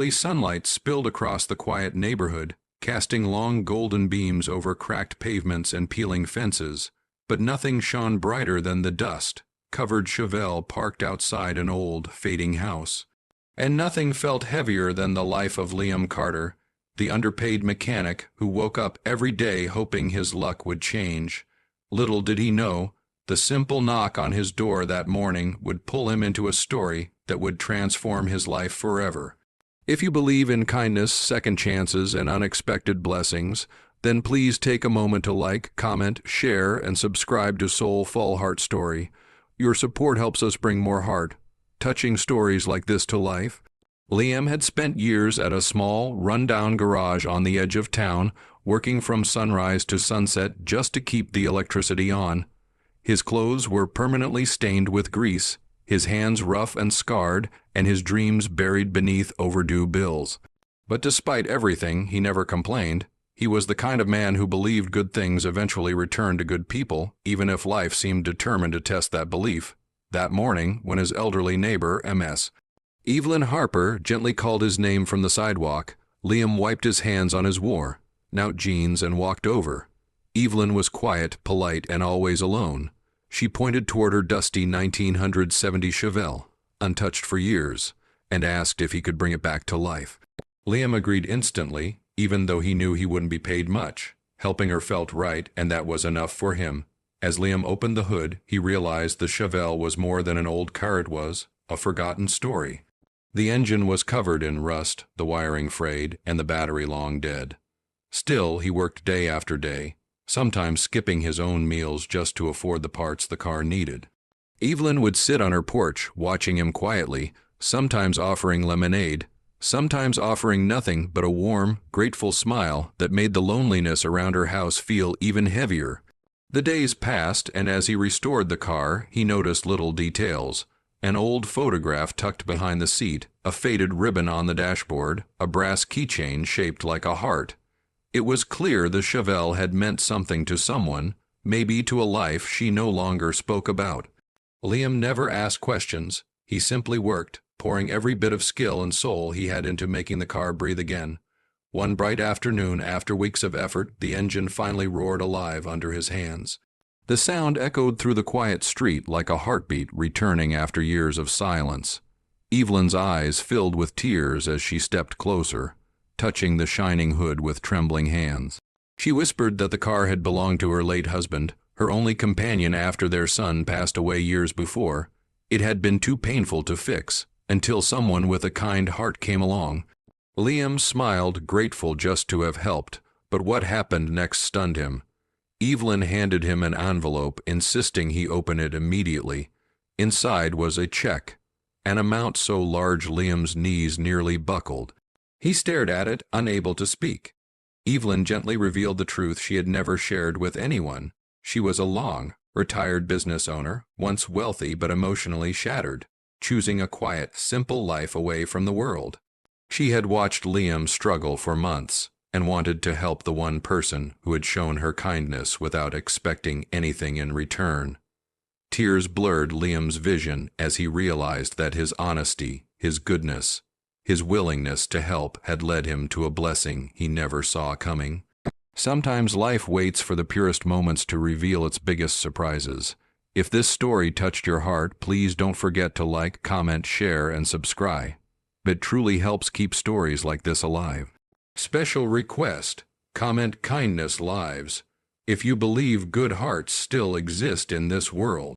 The sunlight spilled across the quiet neighborhood, casting long golden beams over cracked pavements and peeling fences, but nothing shone brighter than the dust-covered Chevelle parked outside an old, fading house. And nothing felt heavier than the life of Liam Carter, the underpaid mechanic who woke up every day hoping his luck would change. Little did he know, the simple knock on his door that morning would pull him into a story that would transform his life forever. If you believe in kindness, second chances, and unexpected blessings, then please take a moment to like, comment, share, and subscribe to Soulful Heart Story. Your support helps us bring more heart-touching stories like this to life. Liam had spent years at a small, run-down garage on the edge of town, working from sunrise to sunset just to keep the electricity on. His clothes were permanently stained with grease, his hands rough and scarred, and his dreams buried beneath overdue bills. But despite everything, he never complained. He was the kind of man who believed good things eventually returned to good people, even if life seemed determined to test that belief. That morning, when his elderly neighbor, Ms. Evelyn Harper, gently called his name from the sidewalk, Liam wiped his hands on his worn-out jeans and walked over. Evelyn was quiet, polite, and always alone. She pointed toward her dusty 1970 Chevelle, untouched for years, and asked if he could bring it back to life. Liam agreed instantly, even though he knew he wouldn't be paid much. Helping her felt right, and that was enough for him. As Liam opened the hood, he realized the Chevelle was more than an old car. It was a forgotten story. The engine was covered in rust, the wiring frayed, and the battery long dead. Still, he worked day after day, sometimes skipping his own meals just to afford the parts the car needed. Evelyn would sit on her porch, watching him quietly, sometimes offering lemonade, sometimes offering nothing but a warm, grateful smile that made the loneliness around her house feel even heavier. The days passed, and as he restored the car, he noticed little details. An old photograph tucked behind the seat, a faded ribbon on the dashboard, a brass keychain shaped like a heart. It was clear the Chevelle had meant something to someone, maybe to a life she no longer spoke about. Liam never asked questions. He simply worked, pouring every bit of skill and soul he had into making the car breathe again. One bright afternoon, after weeks of effort, the engine finally roared alive under his hands. The sound echoed through the quiet street like a heartbeat returning after years of silence. Evelyn's eyes filled with tears as she stepped closer, touching the shining hood with trembling hands. She whispered that the car had belonged to her late husband, her only companion after their son passed away years before. It had been too painful to fix, until someone with a kind heart came along. Liam smiled, grateful just to have helped, but what happened next stunned him. Evelyn handed him an envelope, insisting he open it immediately. Inside was a check, an amount so large Liam's knees nearly buckled. He stared at it, unable to speak. Evelyn gently revealed the truth she had never shared with anyone. She was a long, retired business owner, once wealthy but emotionally shattered, choosing a quiet, simple life away from the world. She had watched Liam struggle for months and wanted to help the one person who had shown her kindness without expecting anything in return. Tears blurred Liam's vision as he realized that his honesty, his goodness, his willingness to help had led him to a blessing he never saw coming. Sometimes life waits for the purest moments to reveal its biggest surprises. If this story touched your heart, please don't forget to like, comment, share, and subscribe. It truly helps keep stories like this alive. Special request: comment kindness lives. If you believe good hearts still exist in this world.